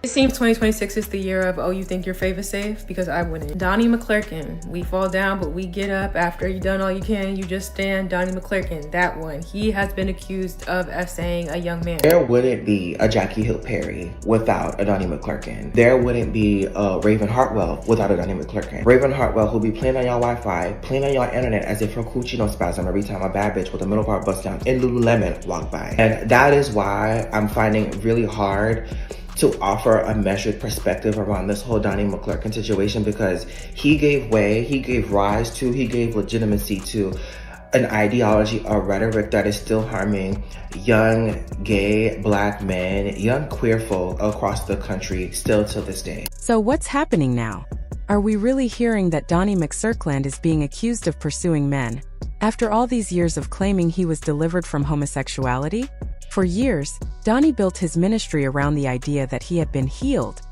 It seems 2026 is the year of, oh, you think your favor's safe? Because I wouldn't. Donnie McClurkin, we fall down, but we get up. After you've done all you can, you just stand. Donnie McClurkin, that one. He has been accused of essaying a young man. There wouldn't be a Jackie Hill Perry without a Donnie McClurkin. There wouldn't be a Raven Hartwell without a Donnie McClurkin. Raven Hartwell, who'll be playing on y'all Wi-Fi, playing on y'all internet as if her coochie don't spasm every time a bad bitch with a middle part bust down in Lululemon walk by. And that is why I'm finding it really hard to offer a measured perspective around this whole Donnie McClurkin situation, because he gave rise to, he gave legitimacy to an ideology or rhetoric that is still harming young gay black men, young queer folk across the country still to this day. So what's happening now? Are we really hearing that Donnie McClurkin is being accused of pursuing men after all these years of claiming he was delivered from homosexuality? For years, Donnie built his ministry around the idea that he had been healed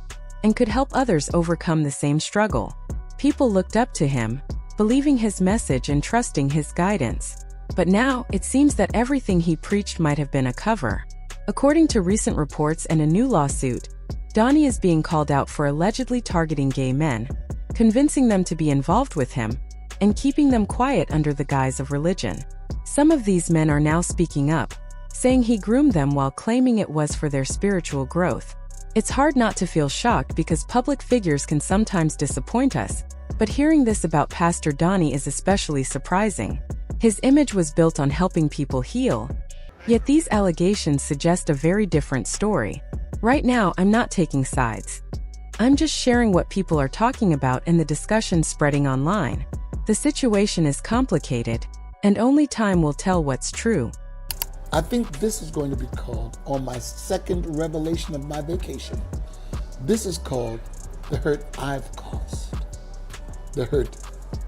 and could help others overcome the same struggle. People looked up to him, believing his message and trusting his guidance. But now, it seems that everything he preached might have been a cover. According to recent reports and a new lawsuit, Donnie is being called out for allegedly targeting gay men, convincing them to be involved with him, and keeping them quiet under the guise of religion. Some of these men are now speaking up, saying he groomed them while claiming it was for their spiritual growth. It's hard not to feel shocked because public figures can sometimes disappoint us, but hearing this about Pastor Donnie is especially surprising. His image was built on helping people heal, yet these allegations suggest a very different story. Right now, I'm not taking sides. I'm just sharing what people are talking about and the discussion spreading online. The situation is complicated, and only time will tell what's true. I think this is going to be called, on my second revelation of my vacation, this is called the hurt I've caused. The hurt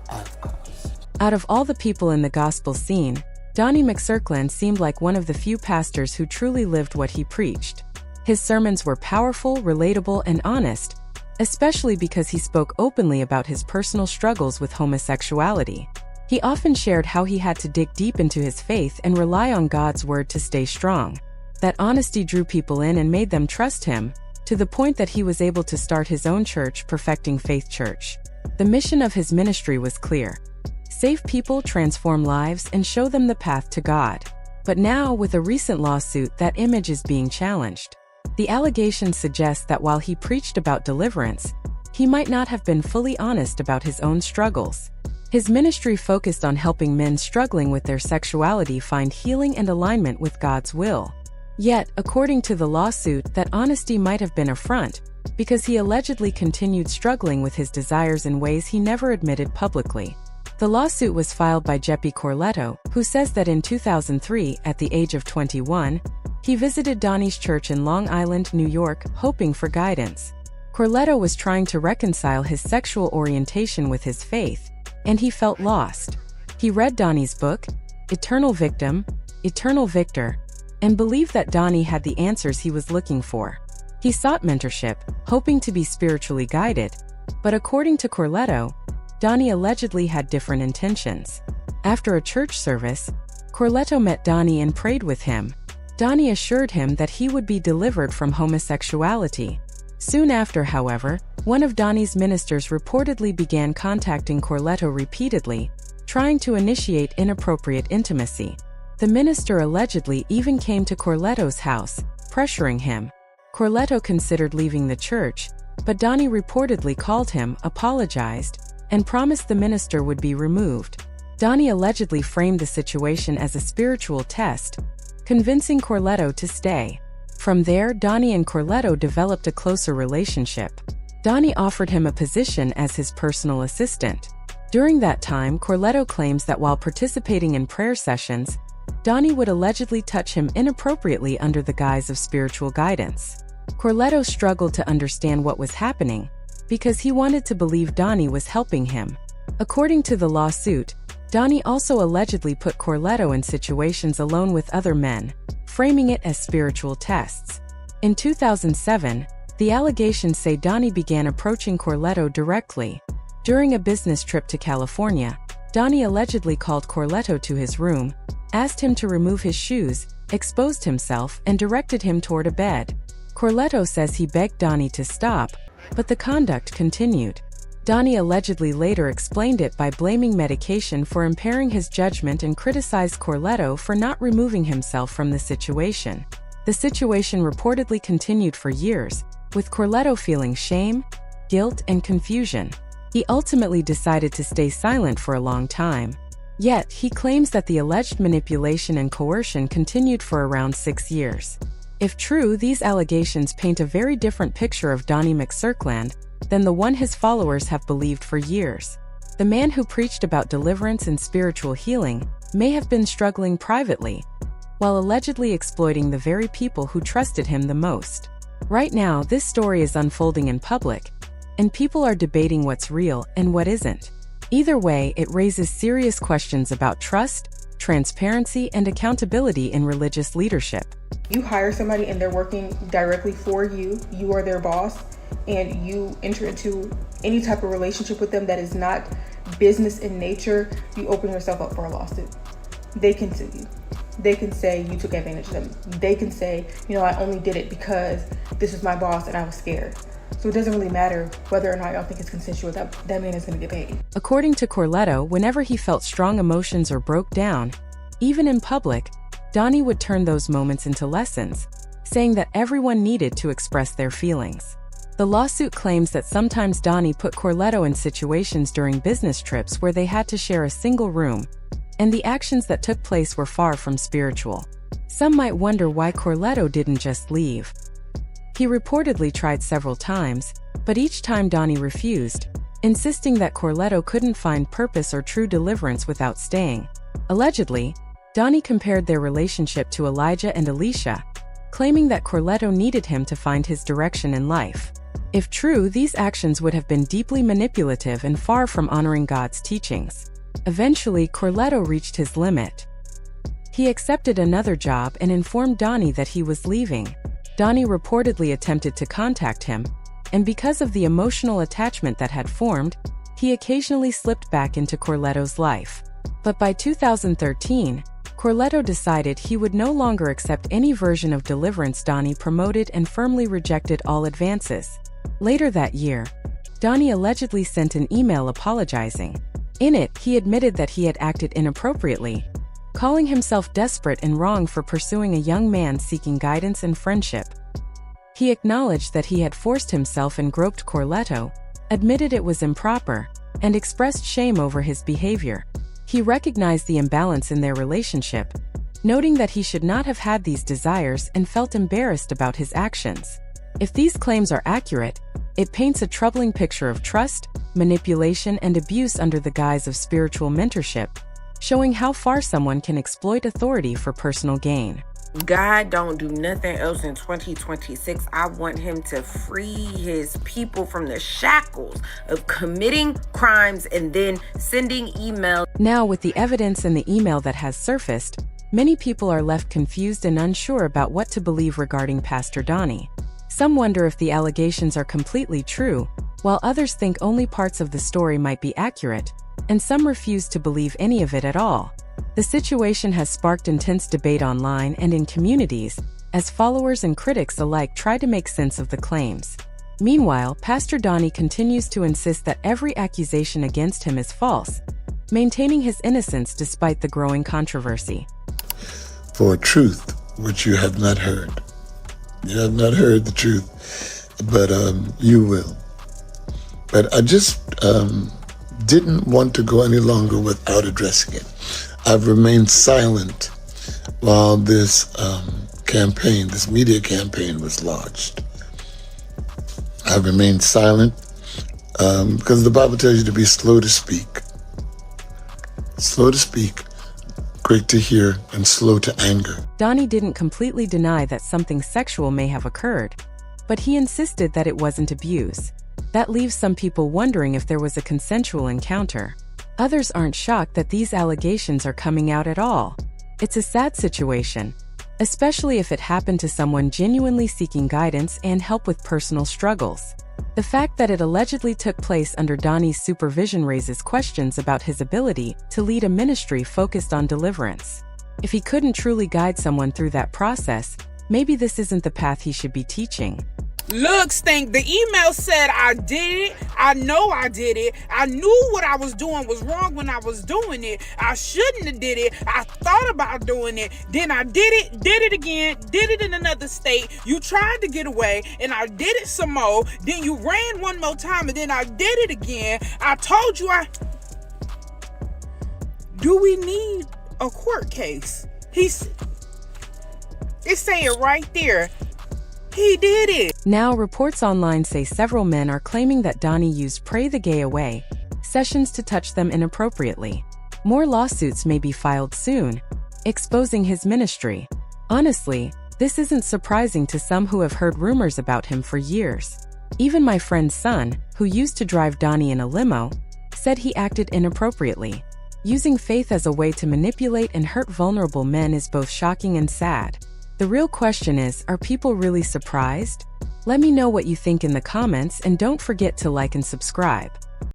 I've caused. Out of all the people in the gospel scene, Donnie McClurkin seemed like one of the few pastors who truly lived what he preached. His sermons were powerful, relatable, and honest, especially because he spoke openly about his personal struggles with homosexuality. He often shared how he had to dig deep into his faith and rely on God's word to stay strong. That honesty drew people in and made them trust him, to the point that he was able to start his own church, Perfecting Faith Church. The mission of his ministry was clear: save people, transform lives, and show them the path to God. But now, with a recent lawsuit, that image is being challenged. The allegations suggest that while he preached about deliverance, he might not have been fully honest about his own struggles. His ministry focused on helping men struggling with their sexuality find healing and alignment with God's will. Yet, according to the lawsuit, that honesty might have been a front, because he allegedly continued struggling with his desires in ways he never admitted publicly. The lawsuit was filed by Jeppy Corletto, who says that in 2003, at the age of 21, he visited Donnie's church in Long Island, New York, hoping for guidance. Corletto was trying to reconcile his sexual orientation with his faith, and he felt lost. He read Donnie's book, Eternal Victim, Eternal Victor, and believed that Donnie had the answers he was looking for. He sought mentorship, hoping to be spiritually guided, but according to Corletto, Donnie allegedly had different intentions. After a church service, Corletto met Donnie and prayed with him. Donnie assured him that he would be delivered from homosexuality. Soon after, however, one of Donnie's ministers reportedly began contacting Corletto repeatedly, trying to initiate inappropriate intimacy. The minister allegedly even came to Corletto's house, pressuring him. Corletto considered leaving the church, but Donnie reportedly called him, apologized, and promised the minister would be removed. Donnie allegedly framed the situation as a spiritual test, convincing Corletto to stay. From there, Donnie and Corletto developed a closer relationship. Donnie offered him a position as his personal assistant. During that time, Corletto claims that while participating in prayer sessions, Donnie would allegedly touch him inappropriately under the guise of spiritual guidance. Corletto struggled to understand what was happening, because he wanted to believe Donnie was helping him. According to the lawsuit, Donnie also allegedly put Corletto in situations alone with other men, framing it as spiritual tests. In 2007, the allegations say Donnie began approaching Corletto directly. During a business trip to California, Donnie allegedly called Corletto to his room, asked him to remove his shoes, exposed himself, and directed him toward a bed. Corletto says he begged Donnie to stop, but the conduct continued. Donnie allegedly later explained it by blaming medication for impairing his judgment and criticized Corletto for not removing himself from the situation. The situation reportedly continued for years, with Corletto feeling shame, guilt, and confusion. He ultimately decided to stay silent for a long time. Yet, he claims that the alleged manipulation and coercion continued for around 6 years. If true, these allegations paint a very different picture of Donnie McClurkin than the one his followers have believed for years. The man who preached about deliverance and spiritual healing may have been struggling privately, while allegedly exploiting the very people who trusted him the most. Right now, this story is unfolding in public, and people are debating what's real and what isn't. Either way, it raises serious questions about trust, transparency, and accountability in religious leadership. You hire somebody and they're working directly for you, you are their boss, and you enter into any type of relationship with them that is not business in nature, you open yourself up for a lawsuit. They can sue you. They can say you took advantage of them. They can say, I only did it because this is my boss and I was scared. So it doesn't really matter whether or not y'all think it's consensual, that man is going to get paid. According to Corletto, whenever he felt strong emotions or broke down, even in public, Donnie would turn those moments into lessons, saying that everyone needed to express their feelings. The lawsuit claims that sometimes Donnie put Corletto in situations during business trips where they had to share a single room, and the actions that took place were far from spiritual. Some might wonder why Corletto didn't just leave. He reportedly tried several times, but each time Donnie refused, insisting that Corletto couldn't find purpose or true deliverance without staying. Allegedly, Donnie compared their relationship to Elijah and Elisha, claiming that Corletto needed him to find his direction in life. If true, these actions would have been deeply manipulative and far from honoring God's teachings. Eventually, Corletto reached his limit. He accepted another job and informed Donnie that he was leaving. Donnie reportedly attempted to contact him, and because of the emotional attachment that had formed, he occasionally slipped back into Corletto's life. But by 2013, Corletto decided he would no longer accept any version of deliverance Donnie promoted and firmly rejected all advances. Later that year, Donnie allegedly sent an email apologizing. In it, he admitted that he had acted inappropriately, calling himself desperate and wrong for pursuing a young man seeking guidance and friendship. He acknowledged that he had forced himself and groped Corletto, admitted it was improper, and expressed shame over his behavior. He recognized the imbalance in their relationship, noting that he should not have had these desires and felt embarrassed about his actions. If these claims are accurate, it paints a troubling picture of trust, manipulation, and abuse under the guise of spiritual mentorship, showing how far someone can exploit authority for personal gain. God don't do nothing else in 2026. I want him to free his people from the shackles of committing crimes and then sending emails. Now, with the evidence and the email that has surfaced, many people are left confused and unsure about what to believe regarding Pastor Donnie. Some wonder if the allegations are completely true, while others think only parts of the story might be accurate, and some refuse to believe any of it at all. The situation has sparked intense debate online and in communities, as followers and critics alike try to make sense of the claims. Meanwhile, Pastor Donnie continues to insist that every accusation against him is false, maintaining his innocence despite the growing controversy. For truth which you have not heard. You have not heard the truth, but you will. But I just didn't want to go any longer without addressing it. I've remained silent while this campaign, this media campaign was launched. I've remained silent because the Bible tells you to be slow to speak. Slow to speak, quick to hear, and slow to anger. Donnie didn't completely deny that something sexual may have occurred, but he insisted that it wasn't abuse. That leaves some people wondering if there was a consensual encounter. Others aren't shocked that these allegations are coming out at all. It's a sad situation, especially if it happened to someone genuinely seeking guidance and help with personal struggles. The fact that it allegedly took place under Donnie's supervision raises questions about his ability to lead a ministry focused on deliverance. If he couldn't truly guide someone through that process, Maybe this isn't the path he should be teaching. Look, Stink, the email said I did it. I know I did it. I knew what I was doing was wrong when I was doing it. I shouldn't have did it. I thought about doing it. Then I did it again, did it in another state. You tried to get away, and I did it some more. Then you ran one more time, and then I did it again. I told you Do we need a court case? It's saying right there. He did it. Now, reports online say several men are claiming that Donnie used Pray the Gay Away sessions to touch them inappropriately. More lawsuits may be filed soon, exposing his ministry. Honestly, this isn't surprising to some who have heard rumors about him for years. Even my friend's son, who used to drive Donnie in a limo, said he acted inappropriately. Using faith as a way to manipulate and hurt vulnerable men is both shocking and sad. The real question is, are people really surprised? Let me know what you think in the comments, and don't forget to like and subscribe.